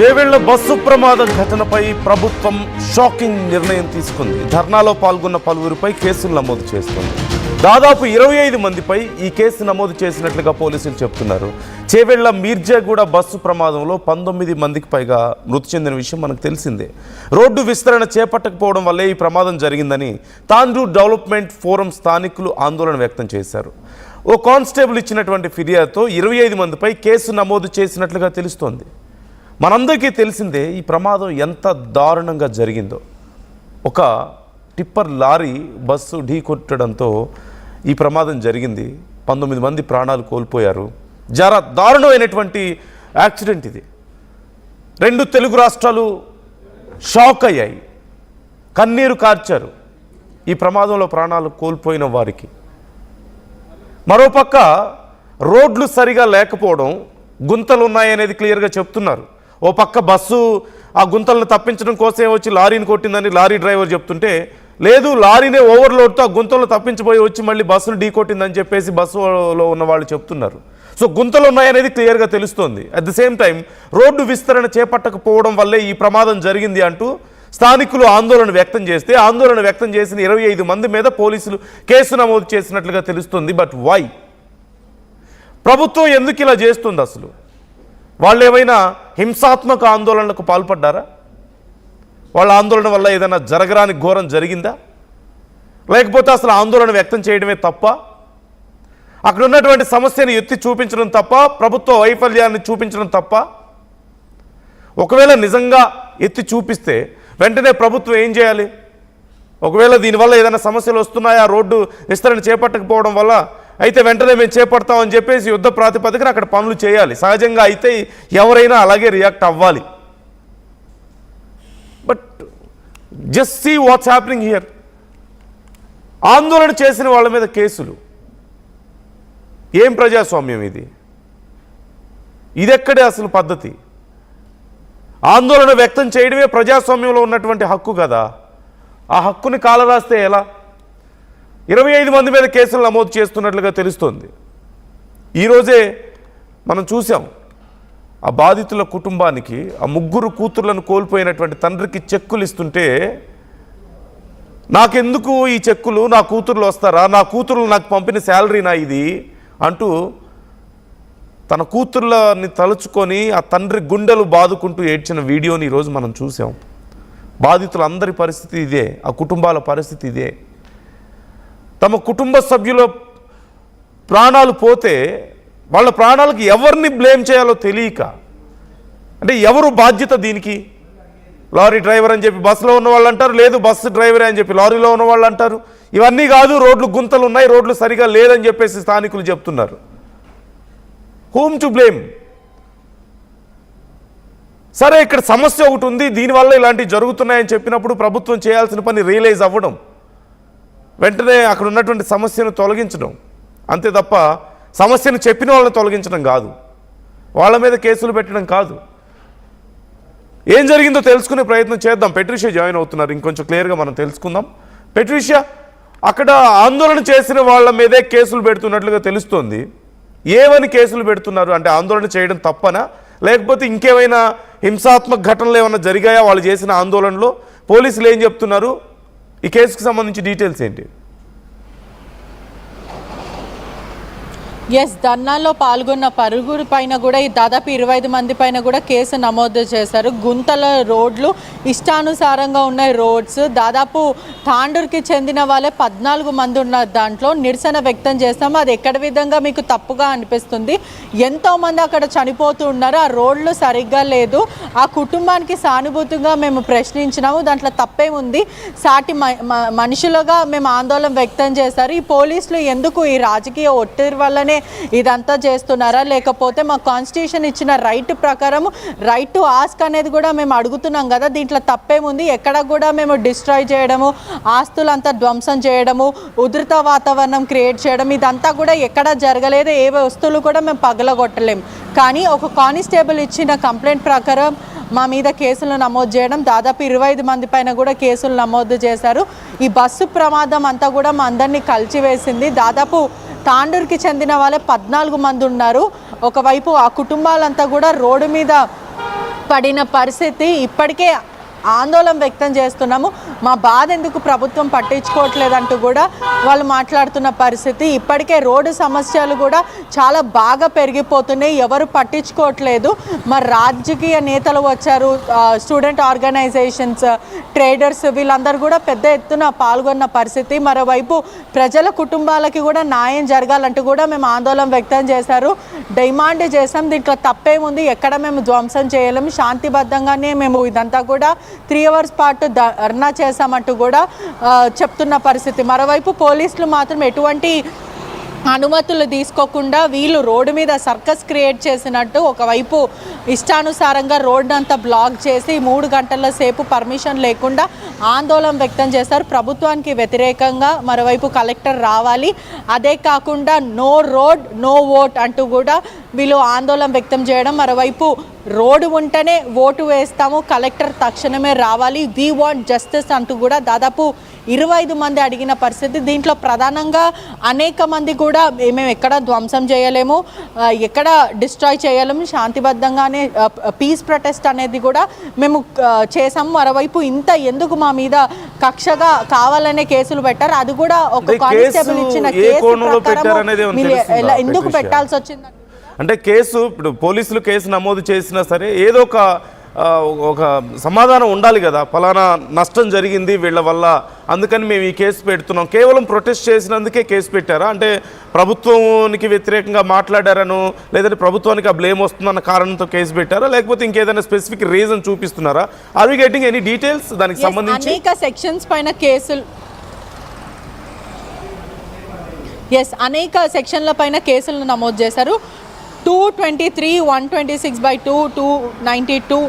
Chevella bus ప్రమాద ఘటనపై ప్రభుత్వం షాకింగ్ నిర్ణయం తీసుకుంది. ధర్నాలో పాల్గొన్న పలువురిపై కేసులు నమోదు చేస్తుంది. దాదాపు 25 మందిపై ఈ కేసు నమోదు చేసినట్లుగా పోలీసులు చెప్తున్నారు. చేవెళ్ల మీర్జాగూడ బస్సు ప్రమాదంలో 19 మందికి పైగా మృతి చెందిన విషయం మనకు తెలిసిందే. రోడ్డు విస్తరణ చేపట్టకపోవడం వల్లే ఈ ప్రమాదం జరిగిందని తాండూర్ డెవలప్మెంట్ ఫోరం స్థానికులు ఆందోళన వ్యక్తం చేశారు. ఓ కానిస్టేబుల్ ఇచ్చినటువంటి ఫిర్యాదుతో 25 మందిపై కేసు నమోదు చేసినట్లుగా తెలుస్తోంది. మనందరికీ తెలిసిందే ఈ ప్రమాదం ఎంత దారుణంగా జరిగిందో. ఒక టిప్పర్ లారీ బస్సు ఢీ కొట్టడంతో ఈ ప్రమాదం జరిగింది. 19 మంది ప్రాణాలు కోల్పోయారు. చాలా దారుణమైనటువంటి యాక్సిడెంట్ ఇది. 2 తెలుగు రాష్ట్రాలు షాక్ అయ్యాయి, కన్నీరు కార్చారు ఈ ప్రమాదంలో ప్రాణాలు కోల్పోయిన వారికి. మరోపక్క రోడ్లు సరిగా లేకపోవడం, గుంతలు ఉన్నాయనేది క్లియర్గా చెప్తున్నారు. ఓ పక్క బస్సు ఆ గుంతలను తప్పించడం కోసమే వచ్చి లారీని కొట్టిందని లారీ డ్రైవర్ చెప్తుంటే, లేదు లారీనే ఓవర్లోడ్తో ఆ గుంతలను తప్పించిపోయి వచ్చి మళ్ళీ బస్సును ఢీ కొట్టిందని చెప్పేసి బస్సులో ఉన్న వాళ్ళు చెప్తున్నారు. సో గుంతలు ఉన్నాయనేది క్లియర్గా తెలుస్తోంది. At the same time road విస్తరణ చేపట్టకపోవడం వల్లే ఈ ప్రమాదం జరిగింది అంటూ స్థానికులు ఆందోళన వ్యక్తం చేస్తే, ఆందోళన వ్యక్తం చేసిన 25 మంది మీద పోలీసులు కేసు నమోదు చేసినట్లుగా తెలుస్తుంది. But why? ప్రభుత్వం ఎందుకు ఇలా చేస్తుంది? అసలు వాళ్ళు ఏమైనా హింసాత్మక ఆందోళనలకు పాల్పడ్డారా? వాళ్ళ ఆందోళన వల్ల ఏదైనా జరగరాని ఘోరం జరిగిందా? లేకపోతే అసలు ఆందోళన వ్యక్తం చేయడమే తప్ప, అక్కడ ఉన్నటువంటి సమస్యను ఎత్తి చూపించడం తప్ప, ప్రభుత్వ వైఫల్యాన్ని చూపించడం తప్ప? ఒకవేళ నిజంగా ఎత్తి చూపిస్తే వెంటనే ప్రభుత్వం ఏం చేయాలి? ఒకవేళ దీనివల్ల ఏదైనా సమస్యలు వస్తున్నాయా రోడ్డు విస్తరణ చేపట్టకపోవడం వల్ల, అయితే వెంటనే మేము చేపడతామని చెప్పేసి యుద్ధ ప్రాతిపదికన అక్కడ పనులు చేయాలి. సహజంగా అయితే ఎవరైనా అలాగే రియాక్ట్ అవ్వాలి. But just see what's happening here. ఆందోళన చేసిన వాళ్ళ మీద కేసులు. ఏం ప్రజాస్వామ్యం ఇది? ఇదెక్కడే అసలు పద్ధతి? ఆందోళన వ్యక్తం చేయడమే ప్రజాస్వామ్యంలో ఉన్నటువంటి హక్కు కదా. ఆ హక్కుని కాలరాస్తే ఎలా? 25 మంది మీద కేసులు నమోదు చేస్తున్నట్లుగా తెలుస్తోంది. ఈరోజే మనం చూసాం, ఆ బాధితుల కుటుంబానికి ఆ 3 కూతుర్లను కోల్పోయినటువంటి తండ్రికి చెక్కులు ఇస్తుంటే, నాకెందుకు ఈ చెక్కులు, నా కూతుర్లు వస్తారా, నా కూతుర్లు నాకు పంపిన శాలరీనా ఇది అంటూ తన కూతుర్లని తలుచుకొని ఆ తండ్రి గుండెలు బాదుకుంటూ ఏడ్చిన వీడియోని ఈరోజు మనం చూసాం. బాధితులందరి పరిస్థితి ఇదే, ఆ కుటుంబాల పరిస్థితి ఇదే. తమ కుటుంబ సభ్యుల ప్రాణాలు పోతే వాళ్ళ ప్రాణాలకు ఎవరిని బ్లేమ్ చేయాలో తెలియక, అంటే ఎవరు బాధ్యత దీనికి? లారీ డ్రైవర్ అని చెప్పి బస్సులో ఉన్న వాళ్ళు అంటారు, లేదు బస్సు డ్రైవరే అని చెప్పి లారీలో ఉన్న వాళ్ళు అంటారు. ఇవన్నీ కాదు, రోడ్లు గుంతలు ఉన్నాయి, రోడ్లు సరిగా లేదని చెప్పేసి స్థానికులు చెప్తున్నారు. Whom to blame? సరే, ఇక్కడ సమస్య ఒకటి ఉంది, దీనివల్ల ఇలాంటివి జరుగుతున్నాయని చెప్పినప్పుడు ప్రభుత్వం చేయాల్సిన పని రియలైజ్ అవ్వడం, వెంటనే అక్కడ ఉన్నటువంటి సమస్యను తొలగించడం, అంతే తప్ప సమస్యను చెప్పిన వాళ్ళని తొలగించడం కాదు, వాళ్ళ మీద కేసులు పెట్టడం కాదు. ఏం జరిగిందో తెలుసుకునే ప్రయత్నం చేద్దాం. పెట్రిషియా జాయిన్ అవుతున్నారు, ఇంకొంచెం క్లియర్గా మనం తెలుసుకుందాం. పెట్రిషియా, అక్కడ ఆందోళన చేసిన వాళ్ళ మీదే కేసులు పెడుతున్నట్లుగా తెలుస్తోంది. ఏమని కేసులు పెడుతున్నారు? అంటే ఆందోళన చేయడం తప్పనా, లేకపోతే ఇంకేమైనా హింసాత్మక ఘటనలు ఏమైనా జరిగాయా వాళ్ళు చేసిన ఆందోళనలో? పోలీసులు ఏం చెప్తున్నారు? ఈ కేసుకు సంబంధించి డీటెయిల్స్ ఏంటి? ఎస్, ధర్నాలో పాల్గొన్న పరుగురు పైన కూడా దాదాపు 25 మంది పైన కూడా కేసు నమోదు చేశారు. గుంతల రోడ్లు, ఇష్టానుసారంగా ఉన్న రోడ్స్. దాదాపు తాండూరుకి చెందిన వాళ్ళే 14 మంది ఉన్న దాంట్లో నిరసన వ్యక్తం చేస్తాము. అది ఎక్కడ విధంగా మీకు తప్పుగా అనిపిస్తుంది? ఎంతోమంది అక్కడ చనిపోతూ ఉన్నారు, ఆ రోడ్లు సరిగ్గా లేదు. ఆ కుటుంబానికి సానుభూతిగా మేము ప్రశ్నించినాము, దాంట్లో తప్పేముంది? సాటి మనుషులుగా మేము ఆందోళన వ్యక్తం చేశారు. ఈ పోలీసులు ఎందుకు ఈ రాజకీయ ఒత్తిడి వల్లనే ఇదంతా చేస్తున్నారా, లేకపోతే మా కాన్స్టిట్యూషన్ ఇచ్చిన రైట్ ప్రకారం రైట్ టు ఆస్క్ అనేది కూడా మేము అడుగుతున్నాం కదా, దీంట్లో తప్పేముంది? ఎక్కడ కూడా మేము డిస్ట్రాయ్ చేయడము, ఆస్తులంతా ధ్వంసం చేయడము, ఉధృత వాతావరణం క్రియేట్ చేయడం, ఇదంతా కూడా ఎక్కడ జరగలేదు. ఏ వస్తువులు కూడా మేము పగలగొట్టలేము. కానీ ఒక కానిస్టేబుల్ ఇచ్చిన కంప్లైంట్ ప్రకారం మా మీద కేసులు నమోదు చేయడం, దాదాపు 25 మంది పైన కూడా కేసులు నమోదు చేశారు. ఈ బస్సు ప్రమాదం అంతా కూడా మా అందరినీ కలిచివేసింది. దాదాపు తాండూరుకి చెందిన వాళ్ళే 14 మంది ఉన్నారు. ఒకవైపు ఆ కుటుంబాలంతా కూడా రోడ్డు మీద పడిన పరిస్థితి. ఇప్పటికే ఆందోళన వ్యక్తం చేస్తున్నాము. మా బాధ ఎందుకు ప్రభుత్వం పట్టించుకోవట్లేదంటూ కూడా వాళ్ళు మాట్లాడుతున్న పరిస్థితి. ఇప్పటికే రోడ్డు సమస్యలు కూడా చాలా బాగా పెరిగిపోతున్నాయి, ఎవరు పట్టించుకోవట్లేదు. మరి రాజకీయ నేతలు వచ్చారు, స్టూడెంట్ ఆర్గనైజేషన్స్, ట్రేడర్స్, వీళ్ళందరూ కూడా పెద్ద ఎత్తున పాల్గొన్న పరిస్థితి. మరోవైపు ప్రజల కుటుంబాలకి కూడా న్యాయం జరగాలంటూ కూడా మేము ఆందోళన వ్యక్తం చేశారు, డిమాండ్ చేసాం. దీంట్లో తప్పేముంది, ఎక్కడ మేము ధ్వంసం చేయలేము, శాంతిబద్ధంగానే మేము ఇదంతా కూడా 3 hours పాటు ధర్నా చేశామంటూ కూడా చెప్తున్న పరిస్థితి. మరోవైపు పోలీసులు మాత్రం ఎటువంటి అనుమతులు తీసుకోకుండా వీళ్ళు రోడ్డు మీద సర్కస్ క్రియేట్ చేసినట్టు ఒకవైపు ఇష్టానుసారంగా రోడ్డు అంతా బ్లాక్ చేసి 3 గంటల సేపు పర్మిషన్ లేకుండా ఆందోళన వ్యక్తం చేశారు ప్రభుత్వానికి వ్యతిరేకంగా. మరోవైపు కలెక్టర్ రావాలి, అదే కాకుండా నో రోడ్ నో ఓట్ అంటూ కూడా వీళ్ళు ఆందోళన వ్యక్తం చేయడం. మరోవైపు రోడ్డు ఉంటేనే ఓటు వేస్తాము, కలెక్టర్ తక్షణమే రావాలి, వీ వాంట్ జస్టిస్ అంటూ కూడా దాదాపు 25 మంది అడిగిన పరిస్థితి. దీంట్లో ప్రధానంగా అనేక మంది కూడా మేము ఎక్కడ ధ్వంసం చేయలేము, ఎక్కడ డిస్ట్రాయ్ చేయలేము, శాంతిబద్ధంగానే పీస్ ప్రొటెస్ట్ అనేది కూడా మేము చేసాము. మరోవైపు ఇంత ఎందుకు మా మీద కక్షగా కావాలనే కేసులు పెట్టారు, అది కూడా ఒక కానిస్టేబుల్ ఇచ్చిన కేసు ప్రకారం ఎందుకు పెట్టాల్సి వచ్చింది అంటే కేసు ఇప్పుడు పోలీసులు కేసు నమోదు చేసినా సరే ఏదో ఒక సమాధానం ఉండాలి కదా, ఫలానా నష్టం జరిగింది వీళ్ళ వల్ల, అందుకని మేము ఈ కేసు పెడుతున్నాం. కేవలం ప్రొటెస్ట్ చేసినందుకే కేసు పెట్టారా? అంటే ప్రభుత్వానికి వ్యతిరేకంగా మాట్లాడారను, లేదంటే ప్రభుత్వానికి ఆ బ్లేమ్ వస్తుందన్న కారణంతో కేసు పెట్టారా, లేకపోతే ఇంకేదైనా స్పెసిఫిక్ రీజన్ చూపిస్తున్నారా? Are we getting any details దానికి సంబంధించి? అనేక సెక్షన్స్ పైన కేసులు అనేక సెక్షన్ల పైన కేసులను నమోదు చేశారు. 223, 126/2, 292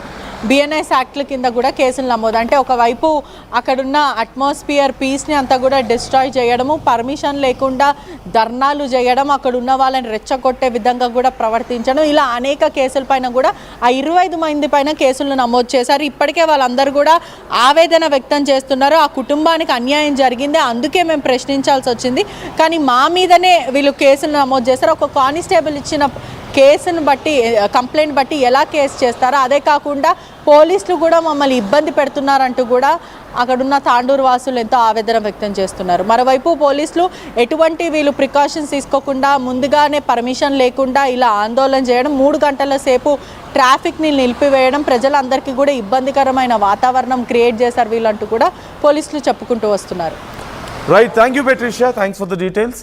బిఎన్ఎస్ యాక్ట్ల కింద కూడా కేసులు నమోదు. అంటే ఒకవైపు అక్కడున్న అట్మాస్ఫియర్ పీస్ని అంతా కూడా డిస్ట్రాయ్ చేయడము, పర్మిషన్ లేకుండా ధర్నాలు చేయడం, అక్కడున్న వాళ్ళని రెచ్చగొట్టే విధంగా కూడా ప్రవర్తించడం, ఇలా అనేక కేసుల పైన కూడా ఆ 25 మంది పైన కేసులు నమోదు చేశారు. ఇప్పటికే వాళ్ళందరూ కూడా ఆవేదన వ్యక్తం చేస్తున్నారు, ఆ కుటుంబానికి అన్యాయం జరిగింది, అందుకే మేము ప్రశ్నించాల్సి వచ్చింది, కానీ మా మీదనే వీళ్ళు కేసులు నమోదు చేశారు. ఒక కానిస్టేబుల్ ఇచ్చిన కేసును బట్టి, కంప్లైంట్ బట్టి ఎలా కేసు చేస్తారో, అదే కాకుండా పోలీసులు కూడా మమ్మల్ని ఇబ్బంది పెడుతున్నారంటూ కూడా అక్కడున్న తాండూరు వాసులు ఎంతో ఆవేదన వ్యక్తం చేస్తున్నారు. మరోవైపు పోలీసులు ఎటువంటి వీళ్ళు ప్రికాషన్స్ తీసుకోకుండా ముందుగానే పర్మిషన్ లేకుండా ఇలా ఆందోళన చేయడం, 3 గంటల సేపు ట్రాఫిక్ని నిలిపివేయడం, ప్రజలందరికీ కూడా ఇబ్బందికరమైన వాతావరణం క్రియేట్ చేశారు వీళ్ళంటూ కూడా పోలీసులు చెప్పుకుంటూ వస్తున్నారు. Right, thank you Patricia, thanks for the details.